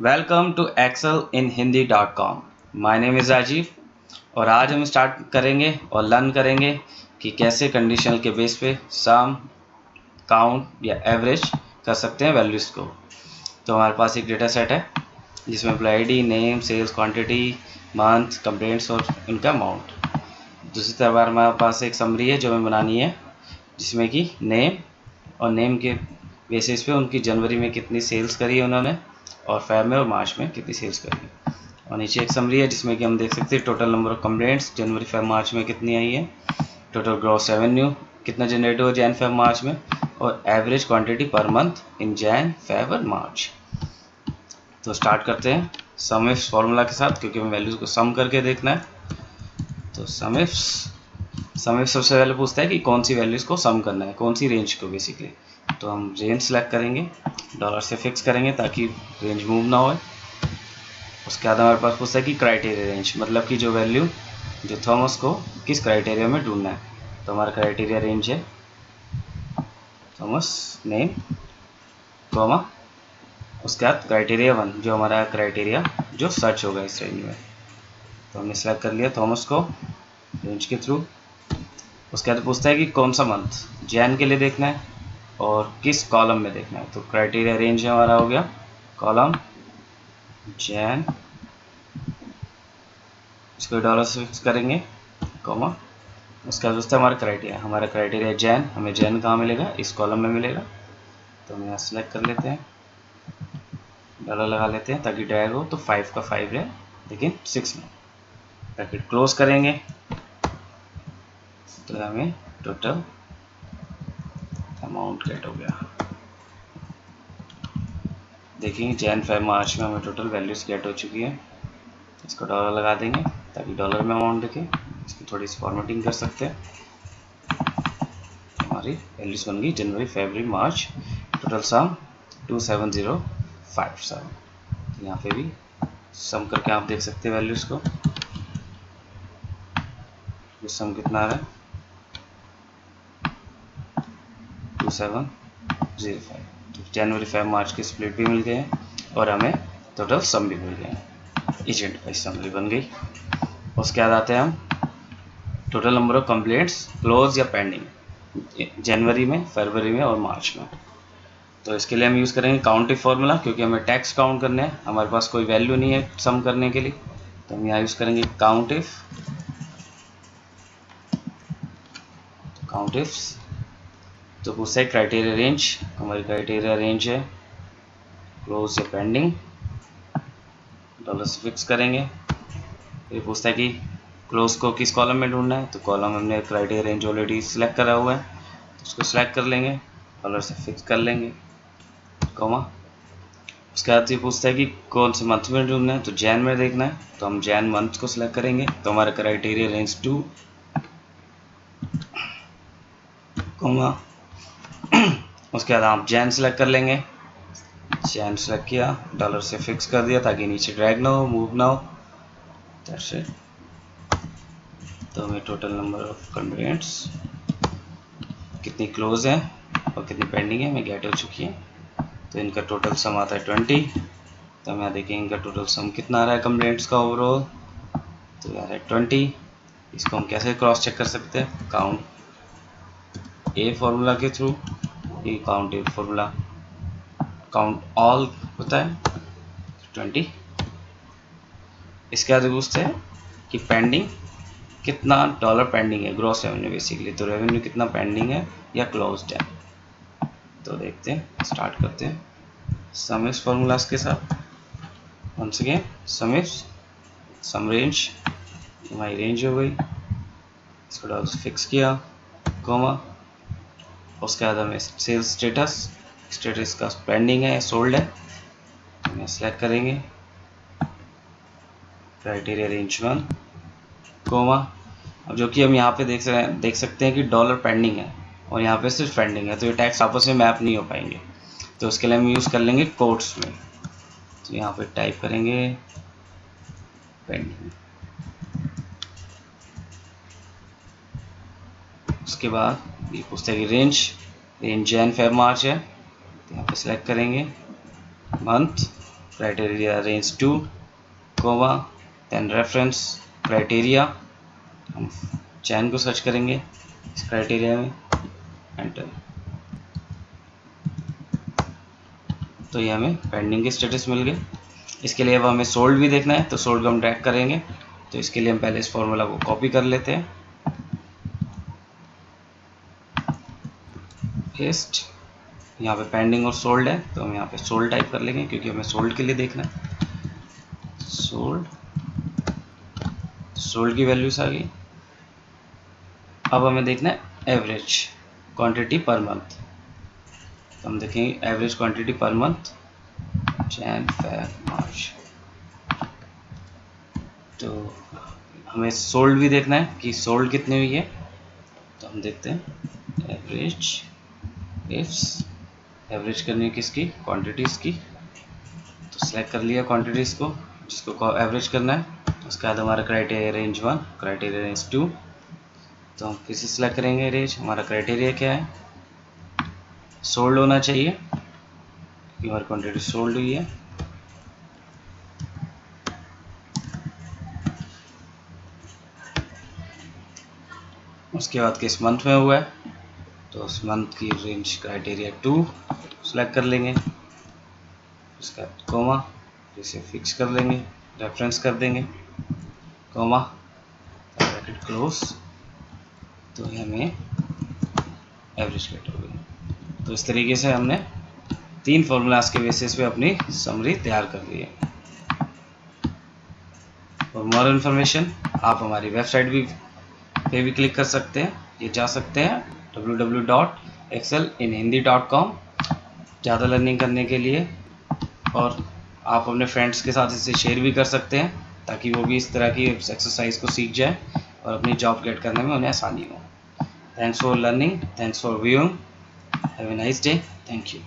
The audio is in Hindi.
वेलकम टू एक्सेल इन हिंदी.com। माय नेम इज़ राजीव और आज हम स्टार्ट करेंगे और लर्न करेंगे कि कैसे कंडीशनल के बेस पे सम, काउंट या एवरेज कर सकते हैं वैल्यूज़ को। तो हमारे पास एक डेटा सेट है जिसमें employ ID, name, sales quantity, month, complaints और इनका अमाउंट। दूसरी तरफ हमारे पास एक समरी है जो हमें बनानी है जिसमें कि नेम और नेम के बेसिस पे उनकी जनवरी में कितनी सेल्स करी है उन्होंने और फेब में और मार्च में कितनी सेल्स करी है। और नीचे एक समरी है जिसमें कि हम देख सकते हैं total number of complaints January Feb March में कितनी आई है, टोटल ग्रॉस रेवेन्यू कितना जनरेट हुआ जैन फेब मार्च में, और average quantity per month in Jan Feb और मार्च। तो स्टार्ट करते हैं सम इफ्स फॉर्मूला के साथ, क्योंकि हमें वैल्यूज़ को सम करके देखना है। तो सम इफ्स सबसे पहले पूछता है कि कौन सी वैल्यूज़ को सम करना है, कौन सी रेंज को बेसिकली। तो हम रेंज सेलेक्ट करेंगे, डॉलर से फिक्स करेंगे ताकि रेंज मूव ना हो। उसके बाद हमारे पास पूछता है कि क्राइटेरिया रेंज, मतलब कि जो वैल्यू जो थॉमस को किस क्राइटेरिया में ढूंढना है। तो हमारा क्राइटेरिया रेंज है थॉमस नेम कॉमा, उसके बाद क्राइटेरिया 1 जो हमारा क्राइटेरिया जो सर्च होगा इस रेंज में। तो हमने सेलेक्ट कर लिया थॉमस को रेंज के थ्रू। उसके बाद पूछता है कि कौन सा मंथ जैन के लिए देखना है और किस कॉलम में देखना है। तो क्राइटेरिया रेंज हमारा हो गया कॉलम जैन, इसको डॉलर से फिक्स करेंगे कॉमा। उसके बाद पूछता है हमारा क्राइटेरिया जैन, हमें जैन कहाँ मिलेगा, इस कॉलम में मिलेगा। तो हम यहाँ सेलेक्ट कर लेते हैं, डॉलर लगा लेते हैं ताकि ड्रैग हो तो 5 का 5 रहे लेकिन 6 में। ब्रैकेट क्लोज करेंगे तो हमें टोटल अमाउंट गेट हो गया। देखेंगे जैन फेब मार्च में हमें टोटल वैल्यूज गेट हो चुकी है। इसको डॉलर लगा देंगे ताकि डॉलर में अमाउंट दिखे। इसकी थोड़ी सी फॉर्मेटिंग कर सकते हैं। हमारी वैल्यूज बन गई जनवरी, फरवरी, मार्च, टोटल सम 27057। यहाँ पे भी सम करके आप देख सकते हैं वैल्यूज को, सम कितना आ रहा है 2705। तो जनवरी, फेब, मार्च के स्प्लिट भी मिल गए हैं और हमें टोटल सम भी मिल गए हैं। एजेंट वाइज समरी बन गई। उसके बाद आते हैं हम total number of complaints close या पेंडिंग जनवरी में, फरवरी में और मार्च में। तो इसके लिए हम यूज़ करेंगे काउंट इफ फॉर्मूला, क्योंकि हमें टैक्स काउंट करने हैं, हमारे पास कोई वैल्यू नहीं है सम करने के लिए। तो हम यहाँ यूज़ करेंगे काउंट इफ्स। तो पूछता है क्राइटेरिया रेंज, हमारी क्राइटेरिया रेंज है क्लोज या पेंडिंग, डॉलर से फिक्स करेंगे। फिर पूछता है कि क्लोज को किस कॉलम में ढूंढना है। तो कॉलम हमने क्राइटेरिया रेंज ऑलरेडी सिलेक्ट करा हुआ है, तो उसको सिलेक्ट कर लेंगे, डॉलर से फिक्स कर लेंगे कॉमा। उसके बाद ये पूछता है कि कौन से मंथ में ढूंढना है। तो जैन में देखना है, तो हम जैन मंथ को सिलेक्ट करेंगे। तो हमारा क्राइटेरिया रेंज 2 कॉमा। उसके बाद आप जैन सेलेक्ट कर लेंगे, जैन सेलेक्ट किया, डॉलर से फिक्स कर दिया ताकि नीचे ड्रैग ना हो, मूव ना हो। That's it. तो हमें टोटल नंबर ऑफ कंप्लेंट्स कितनी क्लोज है और कितनी पेंडिंग है हमें गेट हो चुकी है। तो इनका टोटल सम आता है 20। तो हम यहाँ देखेंगे इनका टोटल सम कितना आ रहा है कंप्लेंट्स का ओवरऑल। तो यार है 20। इसको हम कैसे क्रॉस चेक कर सकते हैं, काउंट ए फॉर्मूला के थ्रू। ये count a formula count all होता है 20। इसके बाद पूछते हैं कि पेंडिंग कितना डॉलर पेंडिंग है, ग्रॉस रेवेन्यू बेसिकली। तो रेवेन्यू कितना पेंडिंग है या क्लोज्ड है। तो देखते हैं, स्टार्ट करते हैं सम इफ्स फॉर्मूलाज के साथ। वंस अगेन सम इफ्स सम रेंज, हमारी रेंज हो गई, इसको डॉलर फिक्स किया कॉमा। उसके बाद हमें सेल्स स्टेटस का पेंडिंग है, सोल्ड है, हमें सेलेक्ट करेंगे क्राइटेरिया रेंज 1 कोमा। अब जो कि हम यहाँ पे देख सकते हैं कि डॉलर पेंडिंग है और यहाँ पे सिर्फ पेंडिंग है, तो ये टैक्स आपस में मैप नहीं हो पाएंगे। तो उसके लिए हम यूज़ कर लेंगे कोट्स में। तो यहाँ पे टाइप करेंगे पेंडिंग। उसके बाद ये पूछते हैं कि रेंज जैन फेब मार्च है, तो यहाँ पे सेलेक्ट करेंगे month criteria range 2 comma then reference criteria, हम चैन को सर्च करेंगे इस क्राइटेरिया में, एंटर। तो ये हमें पेंडिंग के स्टेटस मिल गए। इसके लिए अब हमें सोल्ड भी देखना है, तो सोल्ड को हम ड्रैग करेंगे। तो इसके लिए हम पहले इस फॉर्मूला को कॉपी कर लेते हैं, पेस्ट। यहाँ पे पेंडिंग और सोल्ड है, तो हम यहाँ पे सोल्ड टाइप कर लेंगे क्योंकि हमें सोल्ड के लिए देखना है। सोल्ड की वैल्यूज आ गई। अब हमें देखना है एवरेज क्वांटिटी पर मंथ। तो हम देखेंगे average quantity per month Jan Feb March. तो हमें सोल्ड भी देखना है कि सोल्ड कितनी हुई है। तो हम देखते हैं एवरेज, इफ्स एवरेज करनी है किसकी, क्वांटिटीज़ की। तो सिलेक्ट कर लिया क्वांटिटीज़ को जिसको एवरेज करना है। उसके बाद हमारा क्राइटेरिया रेंज 1, क्राइटेरिया रेंज 2। तो हम किसी सिलेक्ट करेंगे रेंज, हमारा क्राइटेरिया क्या है, सोल्ड होना चाहिए क्योंकि हमारी क्वांटिटी सोल्ड हुई है। उसके बाद किस मंथ में हुआ है, तो उस मंथ की रेंज क्राइटेरिया 2 सेलेक्ट कर लेंगे। उसका कोमा, इसे फिक्स कर लेंगे, रेफरेंस कर देंगे, कोमा, ब्रैकेट क्लोज। तो हमें एवरेज गेट हो गई। तो इस तरीके से हमने 3 फॉर्मूलाज के बेसिस पे अपनी समरी तैयार कर ली है। और मोर इन्फॉर्मेशन आप हमारी वेबसाइट पे भी क्लिक कर सकते हैं, ये जा सकते हैं www.excelinhindi.com ज़्यादा लर्निंग करने के लिए। और आप अपने फ्रेंड्स के साथ इसे शेयर भी कर सकते हैं ताकि वो भी इस तरह की एक्सरसाइज को सीख जाए और अपनी जॉब गेट करने में उन्हें आसानी हो। Thanks for learning, thanks for viewing, have a nice day, thank you.